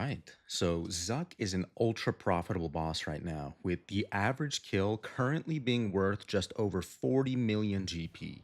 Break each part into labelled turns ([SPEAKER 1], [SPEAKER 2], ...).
[SPEAKER 1] right. So Zuck is an ultra profitable boss right now, with the average kill currently being worth just over 40 million GP.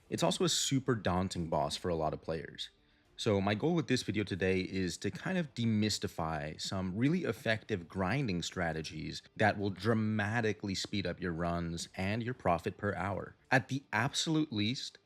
[SPEAKER 1] It's also a super daunting boss for a lot of players. So my goal with this video today is to kind of demystify some really effective grinding strategies that will dramatically speed up your runs and your profit per hour. At the absolute least,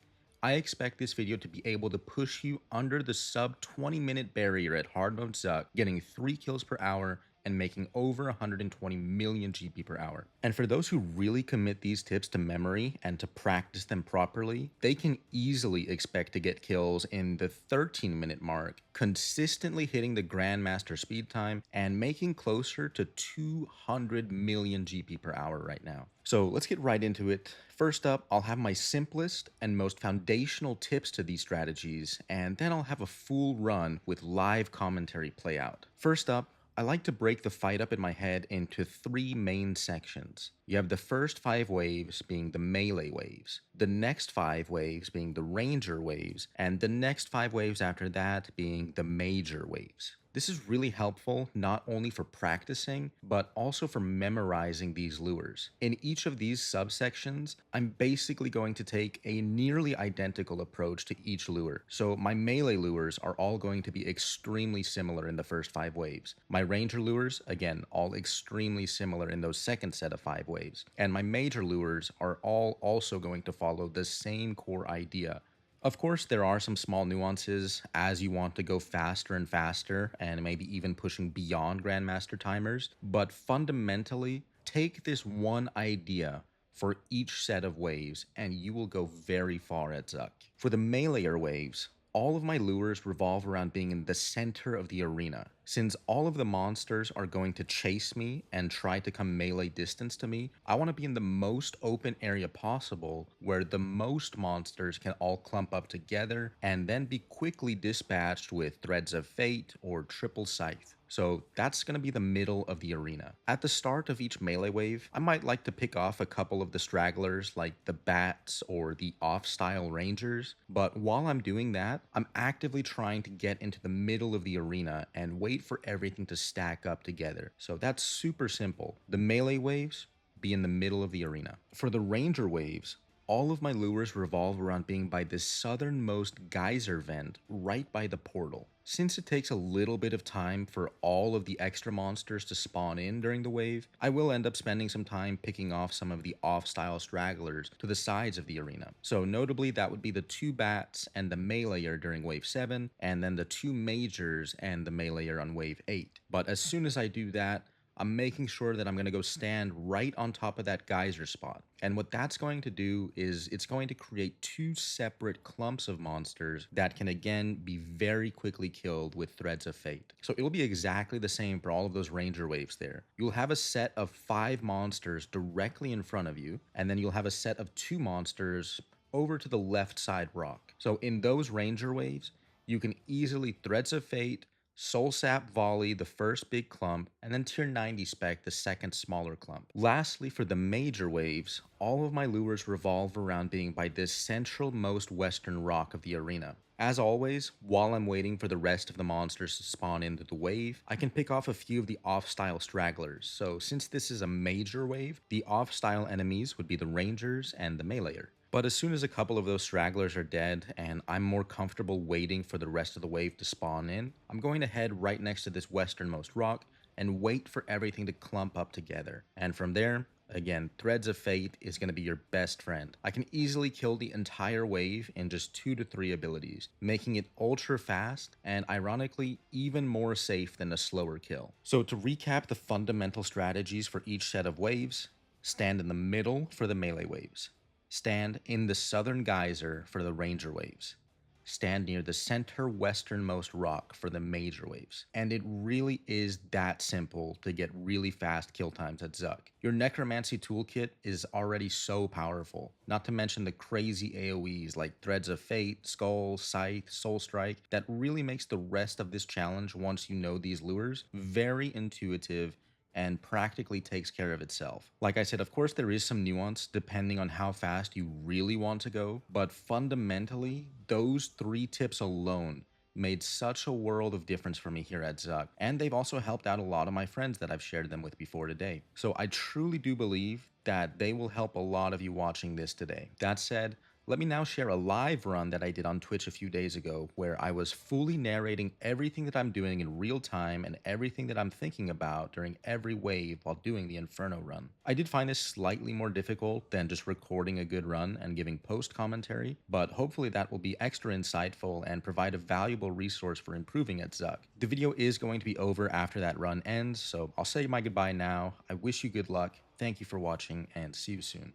[SPEAKER 1] I expect this video to be able to push you under the sub 20-minute barrier at hard mode Zuck, getting 3 kills per hour and making over 120 million GP per hour. And for those who really commit these tips to memory and to practice them properly, they can easily expect to get kills in the 13-minute mark, consistently hitting the GrandMaster speed time and making closer to 200 million GP per hour right now. So let's get right into it. First up, I'll have my simplest and most foundational tips to these strategies, and then I'll have a full run with live commentary play out. First up, I like to break the fight up in my head into 3 main sections. You have the first 5 waves being the melee waves, the next 5 waves being the ranger waves, and the next 5 waves after that being the major waves. This is really helpful not only for practicing, but also for memorizing these lures. In each of these subsections, I'm basically going to take a nearly identical approach to each lure. So my melee lures are all going to be extremely similar in the first 5 waves. My ranger lures, again, all extremely similar in those second set of 5 waves. And my major lures are all also going to follow the same core idea. Of course, there are some small nuances as you want to go faster and faster and maybe even pushing beyond Grandmaster timers, but fundamentally, take this one idea for each set of waves and you will go very far at Zuck. For the meleeer waves, all of my lures revolve around being in the center of the arena. Since all of the monsters are going to chase me and try to come melee distance to me, I want to be in the most open area possible where the most monsters can all clump up together and then be quickly dispatched with Threads of Fate or Triple Scythe. So that's going to be the middle of the arena. At the start of each melee wave, I might like to pick off a couple of the stragglers like the bats or the off-style rangers, but while I'm doing that, I'm actively trying to get into the middle of the arena and wait for everything to stack up together. So that's super simple. The melee waves be in the middle of the arena. For the ranger waves, all of my lures revolve around being by the southernmost geyser vent right by the portal. Since it takes a little bit of time for all of the extra monsters to spawn in during the wave, I will end up spending some time picking off some of the off-style stragglers to the sides of the arena. So notably, that would be the 2 bats and the meleeer during wave 7, and then the 2 majors and the meleeer on wave 8. But as soon as I do that, I'm making sure that I'm going to go stand right on top of that geyser spot. And what that's going to do is it's going to create 2 separate clumps of monsters that can again be very quickly killed with Threads of Fate. So it'll be exactly the same for all of those ranger waves there. You'll have a set of 5 monsters directly in front of you, and then you'll have a set of 2 monsters over to the left side rock. So in those ranger waves, you can easily Threads of Fate, Soul Sap Volley the first big clump, and then Tier 90 Spec the second smaller clump. Lastly, for the major waves, all of my lures revolve around being by this central-most western rock of the arena. As always, while I'm waiting for the rest of the monsters to spawn into the wave, I can pick off a few of the off-style stragglers. So since this is a major wave, the off-style enemies would be the rangers and the meleeer. But as soon as a couple of those stragglers are dead and I'm more comfortable waiting for the rest of the wave to spawn in, I'm going to head right next to this westernmost rock and wait for everything to clump up together. And from there, again, Threads of Fate is going to be your best friend. I can easily kill the entire wave in just 2 to 3 abilities, making it ultra fast and ironically even more safe than a slower kill. So to recap the fundamental strategies for each set of waves, stand in the middle for the melee waves. Stand in the southern geyser for the ranger waves. Stand near the center westernmost rock for the major waves. And it really is that simple to get really fast kill times at Zuck. Your necromancy toolkit is already so powerful, not to mention the crazy AoEs like Threads of Fate, Skull, Scythe, Soul Strike, that really makes the rest of this challenge, once you know these lures, very intuitive and practically takes care of itself. Like I said, of course there is some nuance depending on how fast you really want to go, but fundamentally, those 3 tips alone made such a world of difference for me here at Zuk, and they've also helped out a lot of my friends that I've shared them with before today. So I truly do believe that they will help a lot of you watching this today. That said, let me now share a live run that I did on Twitch a few days ago where I was fully narrating everything that I'm doing in real time and everything that I'm thinking about during every wave while doing the Inferno run. I did find this slightly more difficult than just recording a good run and giving post commentary, but hopefully that will be extra insightful and provide a valuable resource for improving at Zuk. The video is going to be over after that run ends, so I'll say my goodbye now. I wish you good luck, thank you for watching, and see you soon.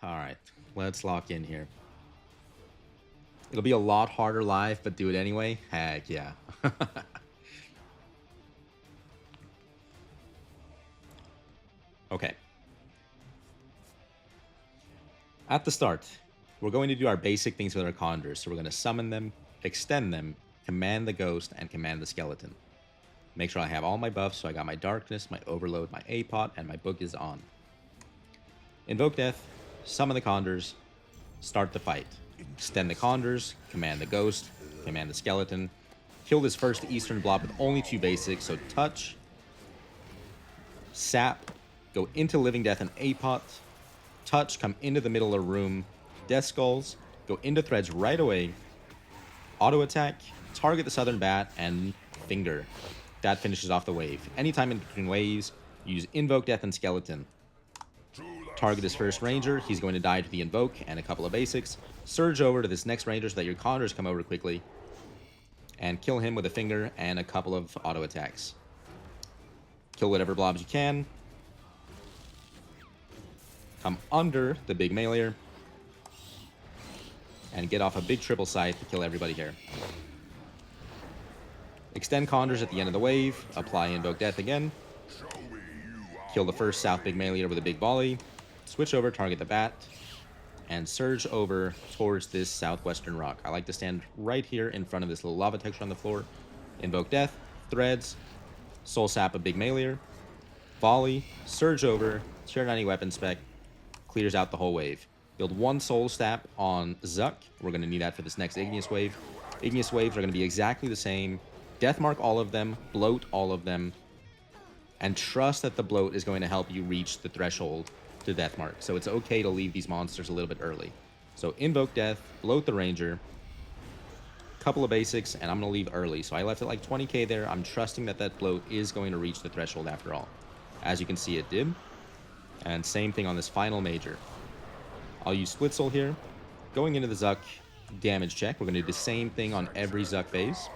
[SPEAKER 1] Alright, let's lock in here. It'll be a lot harder live, but do it anyway? Heck yeah. Okay. At the start, we're going to do our basic things with our conjures. So we're going to summon them, extend them, command the ghost, and command the skeleton. Make sure I have all my buffs, so I got my darkness, my overload, my A-pot, and my book is on. Invoke death, summon the conjures, start the fight. Extend the conjures, command the ghost, command the skeleton. Kill this first eastern blob with only 2 basics, so touch, sap, go into living death and A-pot, touch, come into the middle of the room, death skulls, go into threads right away, auto attack, target the southern bat, and finger. That finishes off the wave. Anytime in between waves, use invoke death and skeleton. Target his first ranger, he's going to die to the invoke and a couple of basics. Surge over to this next ranger so that your conjures come over quickly. And kill him with a finger and a couple of auto attacks. Kill whatever blobs you can. Come under the big meleeer. And get off a big triple scythe to kill everybody here. Extend conjures at the end of the wave. Apply invoke death again. Kill the first south big meleeer with a big volley. Switch over, target the bat, and surge over towards this southwestern rock. I like to stand right here in front of this little lava texture on the floor. Invoke death, threads, soul sap a big meleeer, volley, surge over, tier 90 weapon spec, clears out the whole wave. Build 1 soul sap on Zuk. We're going to need that for this next igneous wave. Igneous waves are going to be exactly the same. Deathmark all of them, bloat all of them, and trust that the bloat is going to help you reach the threshold to Deathmark, so it's okay to leave these monsters a little bit early. So invoke death, bloat the ranger, couple of basics, and I'm going to leave early. So I left it like 20k there. I'm trusting that that bloat is going to reach the threshold after all. As you can see, it did. And same thing on this final major. I'll use Split Soul here. Going into the Zuk damage check, we're going to do the same thing on every Zuk phase.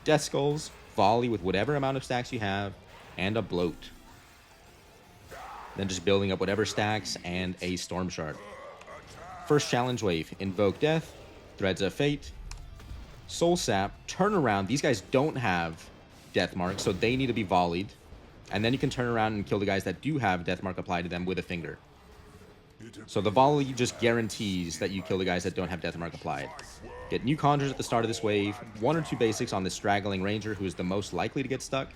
[SPEAKER 1] Death Skulls, volley with whatever amount of stacks you have, and a bloat. Then just building up whatever stacks and a Storm Shard. First challenge wave, invoke death, threads of fate, soul sap, turn around. These guys don't have death mark, so they need to be volleyed. And then you can turn around and kill the guys that do have death mark applied to them with a finger. So the volley just guarantees that you kill the guys that don't have death mark applied. Get new conjures at the start of this wave, 1 or 2 basics on this straggling ranger who is the most likely to get stuck.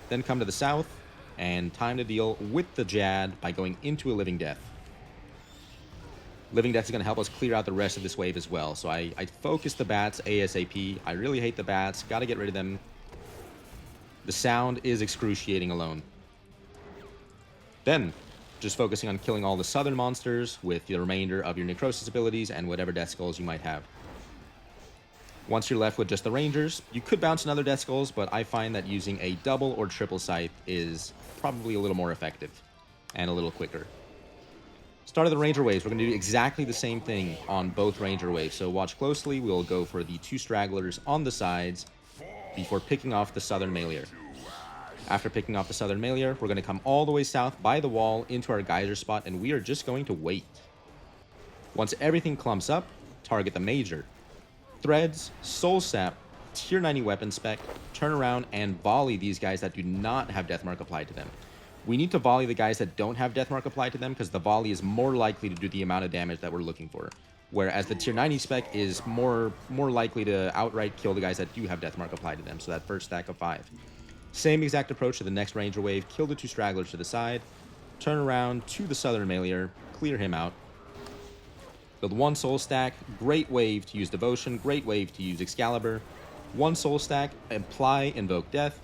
[SPEAKER 1] Then come to the south, and time to deal with the Jad by going into a Living Death. Living Death is going to help us clear out the rest of this wave as well. So I focus the bats ASAP. I really hate the bats. Got to get rid of them. The sound is excruciating alone. Then, just focusing on killing all the southern monsters with the remainder of your necrosis abilities and whatever death skulls you might have. Once you're left with just the rangers, you could bounce another death skulls, but I find that using a double or triple scythe is probably a little more effective and a little quicker. Start of the ranger waves, we're going to do exactly the same thing on both ranger waves, so watch closely. We'll go for the 2 stragglers on the sides before picking off the southern meleeer. After picking off the southern meleeer, we're going to come all the way south by the wall into our geyser spot, and we are just going to wait. Once everything clumps up, target the major. Threads, soul sap, tier 90 weapon spec, turn around and volley these guys that do not have deathmark applied to them. We need to volley the guys that don't have deathmark applied to them because the volley is more likely to do the amount of damage that we're looking for. Whereas the tier 90 spec is more likely to outright kill the guys that do have deathmark applied to them, so that first stack of 5. Same exact approach to the next ranger wave, kill the 2 stragglers to the side, turn around to the southern meleeer, clear him out. Build 1 soul stack, great wave to use Devotion, great wave to use Excalibur. One Soul Stack, apply Invoke Death.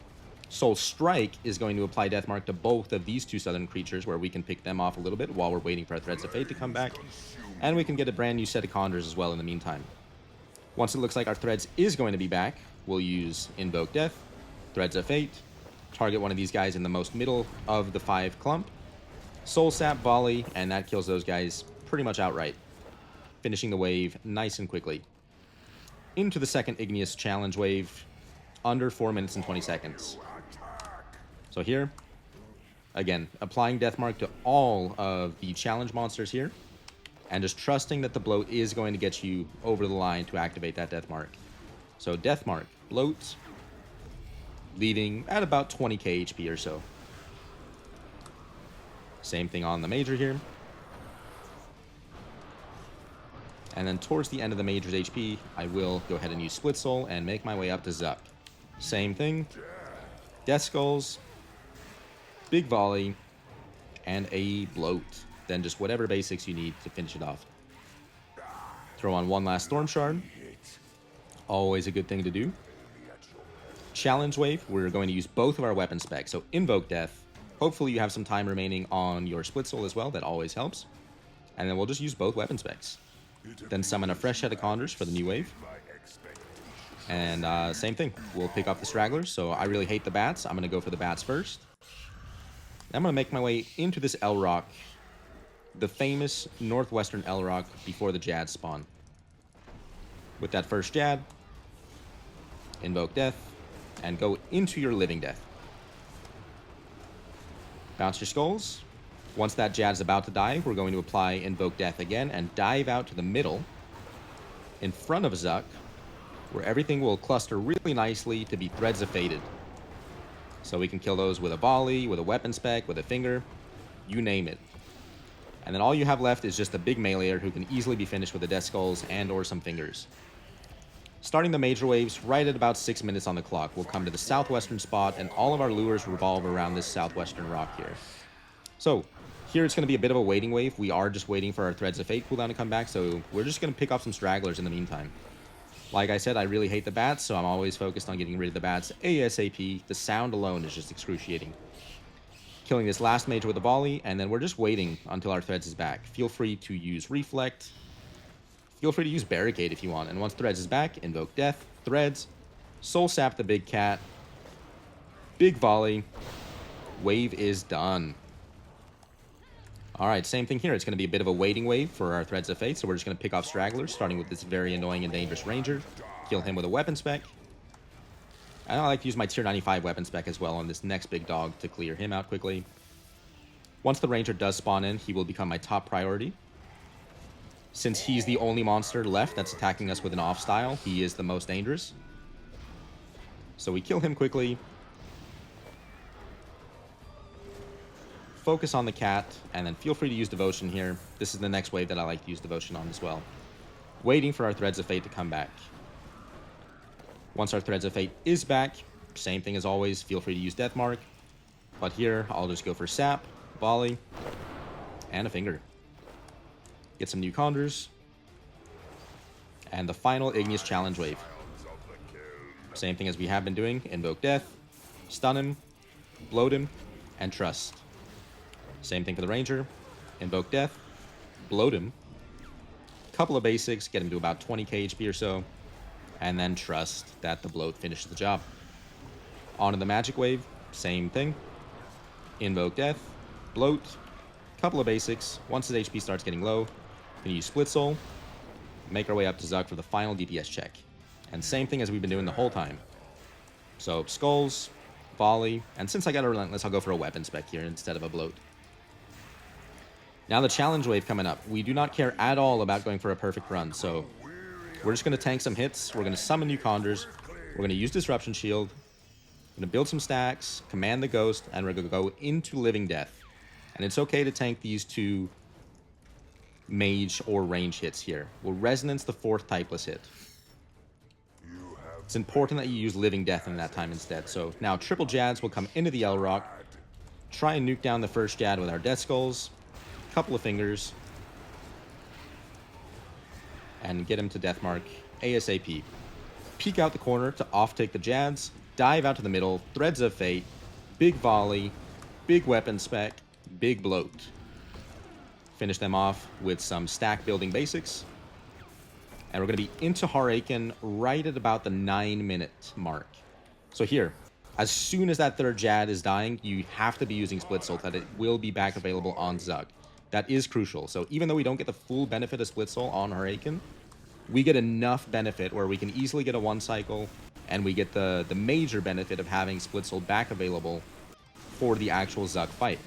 [SPEAKER 1] Soul Strike is going to apply Death Mark to both of these two southern creatures, where we can pick them off a little bit while we're waiting for our Threads of Fate to come back. And we can get a brand new set of Conjures as well in the meantime. Once it looks like our Threads is going to be back, we'll use Invoke Death, Threads of Fate, target one of these guys in the most middle of the 5 clump, Soul Sap Volley, and that kills those guys pretty much outright, finishing the wave nice and quickly. Into the second Igneous Challenge wave, under 4 minutes and 20 seconds. So here, again, applying Death Mark to all of the challenge monsters here, and just trusting that the bloat is going to get you over the line to activate that Death Mark. So Death Mark, bloat, leaving at about 20k HP or so. Same thing on the major here. And then towards the end of the major's HP, I will go ahead and use Split Soul and make my way up to Zuk. Same thing, Death Skulls, Big Volley, and a bloat. Then just whatever basics you need to finish it off. Throw on one last Storm Shard. Always a good thing to do. Challenge wave, we're going to use both of our weapon specs. So Invoke Death. Hopefully you have some time remaining on your Split Soul as well. That always helps. And then we'll just use both weapon specs. Then summon a fresh set of Conjures for the new wave. And same thing. We'll pick up the Stragglers. So I really hate the bats. I'm going to go for the bats first. I'm going to make my way into this L Rock. The famous northwestern L Rock before the Jad spawn. With that first Jad, Invoke Death, and go into your Living Death. Bounce your Skulls. Once that Jad's about to die, we're going to apply Invoke Death again and dive out to the middle in front of Zuk, where everything will cluster really nicely to be Threads of Fated. So we can kill those with a volley, with a weapon spec, with a finger, you name it. And then all you have left is just a big meleeer who can easily be finished with the Death Skulls and or some fingers. Starting the major waves right at about 6 minutes on the clock. We'll come to the southwestern spot, and all of our lures revolve around this southwestern rock here. So here it's going to be a bit of a waiting wave. We are just waiting for our Threads of Fate cooldown to come back, so we're just going to pick up some stragglers in the meantime. Like I said, I really hate the bats, so I'm always focused on getting rid of the bats ASAP. The sound alone is just excruciating. Killing this last major with a volley, and then we're just waiting until our Threads is back. Feel free to use Reflect. Feel free to use Barricade if you want. And once Threads is back, Invoke Death, Threads, Soul Sap the big cat, big volley, wave is done. Alright, same thing here. It's going to be a bit of a waiting wave for our Threads of Fate, so we're just going to pick off stragglers, starting with this very annoying and dangerous Ranger. Kill him with a weapon spec. And I like to use my tier 95 weapon spec as well on this next big dog to clear him out quickly. Once the Ranger does spawn in, he will become my top priority. Since he's the only monster left that's attacking us with an off style, he is the most dangerous. So we kill him quickly. Focus on the cat, and then feel free to use Devotion here. This is the next wave that I like to use Devotion on as well. Waiting for our Threads of Fate to come back. Once our Threads of Fate is back, same thing as always, feel free to use Death Mark. But here, I'll just go for Sap, Volley, and a Finger. Get some new Conjures. And the final Igneous Challenge wave. Same thing as we have been doing, Invoke Death, Stun him, Bloat him, and Trust. Same thing for the Ranger, Invoke Death, Bloat him, couple of basics, get him to about 20k HP or so, and then trust that the bloat finishes the job. On to the magic wave, same thing. Invoke Death, bloat, couple of basics. Once his HP starts getting low, we can use Split Soul, make our way up to Zuk for the final DPS check. And same thing as we've been doing the whole time. So Skulls, Volley, and since I got a Relentless, I'll go for a weapon spec here instead of a bloat. Now the challenge wave coming up. We do not care at all about going for a perfect run, so we're just going to tank some hits. We're going to summon new Conjures. We're going to use Disruption Shield. We're going to build some stacks, command the Ghost, and we're going to go into Living Death. And it's okay to tank these two mage or range hits here. We'll Resonance the 4th typeless hit. It's important that you use Living Death in that time instead. So now triple Jads will come into the L Rock. Try and nuke down the first Jad with our Death Skulls. Couple of fingers. And get him to Death Mark ASAP. peek out the corner to off-take the Jads, dive out to the middle, Threads of Fate, big volley, big weapon spec, big bloat. Finish them off with some stack building basics. And we're going to be into Haraken right at about the 9-minute mark. So here, as soon as that third Jad is dying, you have to be using Split Soul, that it will be back available on Zuk. That is crucial. So even though we don't get the full benefit of Split Soul on Haraken, we get enough benefit where we can easily get a 1-cycle, and we get the major benefit of having Split Soul back available for the actual Zuk fight.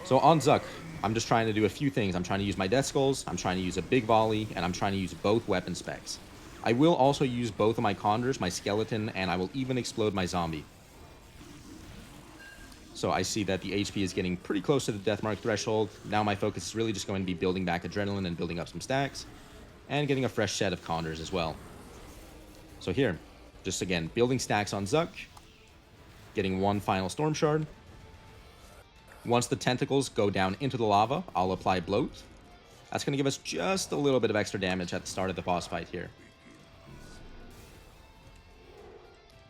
[SPEAKER 1] So on Zuk, I'm just trying to do a few things. I'm trying to use my Death Skulls, I'm trying to use a big volley, and I'm trying to use both weapon specs. I will also use both of my Condors, my Skeleton, and I will even explode my Zombie. So I see that the HP is getting pretty close to the death mark threshold. Now my focus is really just going to be building back Adrenaline and building up some stacks, and getting a fresh set of Condors as well. So here, just again, building stacks on Zuk, getting one final Storm Shard. Once the tentacles go down into the lava, I'll apply Bloat. That's going to give us just a little bit of extra damage at the start of the boss fight here.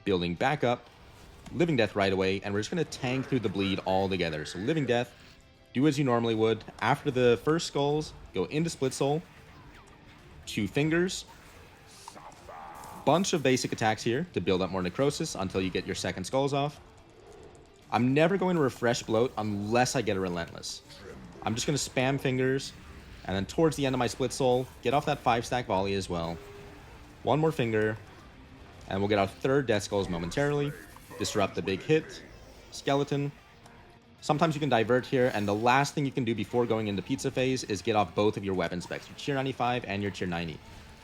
[SPEAKER 1] Building back up, Living Death right away, and we're just going to tank through the bleed all together. So Living Death, do as you normally would. After the first skulls, go into Split Soul, 2 fingers, bunch of basic attacks here to build up more necrosis until you get your second skulls off. I'm never going to refresh Bloat unless I get a Relentless. I'm just going to spam fingers, and then towards the end of my Split Soul, get off that 5-stack volley as well. One more finger, and we'll get our third Death Skulls momentarily. Disrupt the big hit. Skeleton. Sometimes you can divert here, and the last thing you can do before going into Pizza Phase is get off both of your weapon specs, your tier 95 and your tier 90.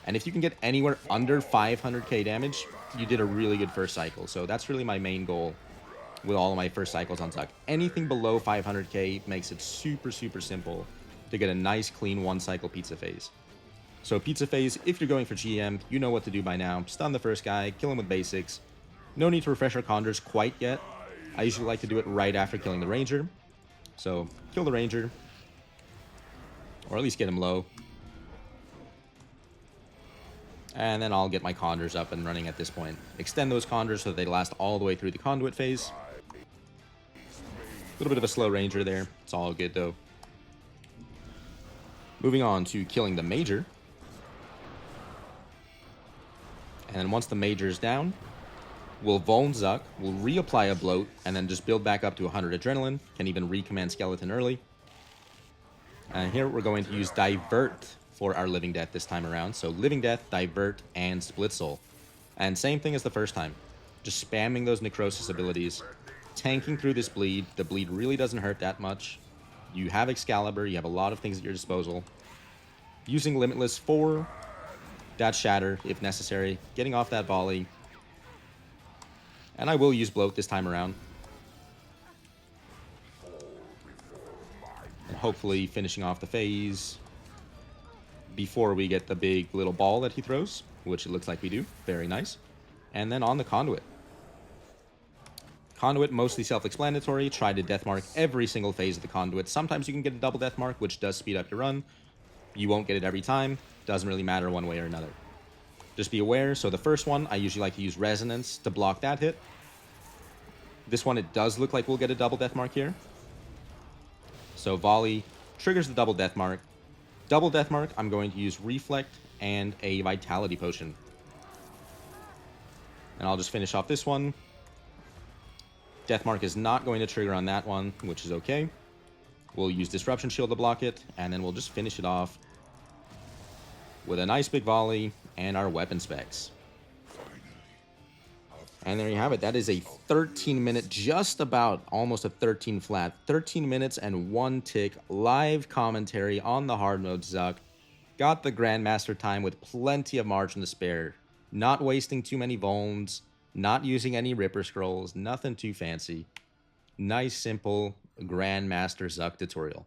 [SPEAKER 1] And if you can get anywhere under 500k damage, you did a really good first cycle. So that's really my main goal with all of my first cycles on Zuk. Anything below 500k makes it super, super simple to get a nice, clean 1-cycle Pizza Phase. So Pizza Phase, if you're going for GM, you know what to do by now. Stun the first guy, kill him with basics. No need to refresh our Condors quite yet. I usually like to do it right after killing the Ranger. So kill the Ranger, or at least get him low. And then I'll get my Condors up and running at this point. Extend those Condors so they last all the way through the Conduit phase. A little bit of a slow Ranger there. It's all good though. Moving on to killing the Major. And then once the Major is down, we'll Vuln Zuk, we'll reapply a Bloat, and then just build back up to 100 Adrenaline. Can even recommand Skeleton early. And here we're going to use Divert for our Living Death this time around. So Living Death, Divert, and Split Soul. And same thing as the first time. Just spamming those Necrosis abilities, tanking through this bleed. The bleed really doesn't hurt that much. You have Excalibur, you have a lot of things at your disposal. Using Limitless for that Shatter, if necessary. Getting off that volley. And I will use Bloat this time around. And hopefully finishing off the phase before we get the big little ball that he throws, which it looks like we do. Very nice. And then on the Conduit. Conduit, mostly self-explanatory. Try to deathmark every single phase of the Conduit. Sometimes you can get a double deathmark, which does speed up your run. You won't get it every time. Doesn't really matter one way or another. Just be aware. So the first one, I usually like to use Resonance to block that hit. This one, it does look like we'll get a double deathmark here. So Volley triggers the double deathmark. Double deathmark, I'm going to use Reflect and a Vitality Potion. And I'll just finish off this one. Deathmark is not going to trigger on that one, which is okay. We'll use Disruption Shield to block it, and then we'll just finish it off with a nice big volley and our weapon specs. And there you have it. That is a 13-minute, just about almost a 13 flat, 13 minutes and 1 tick live commentary on the hard mode Zuk. Got the Grandmaster time with plenty of margin to spare. Not wasting too many vulns, not using any Ripper Scrolls, nothing too fancy. Nice, simple Grandmaster Zuk tutorial.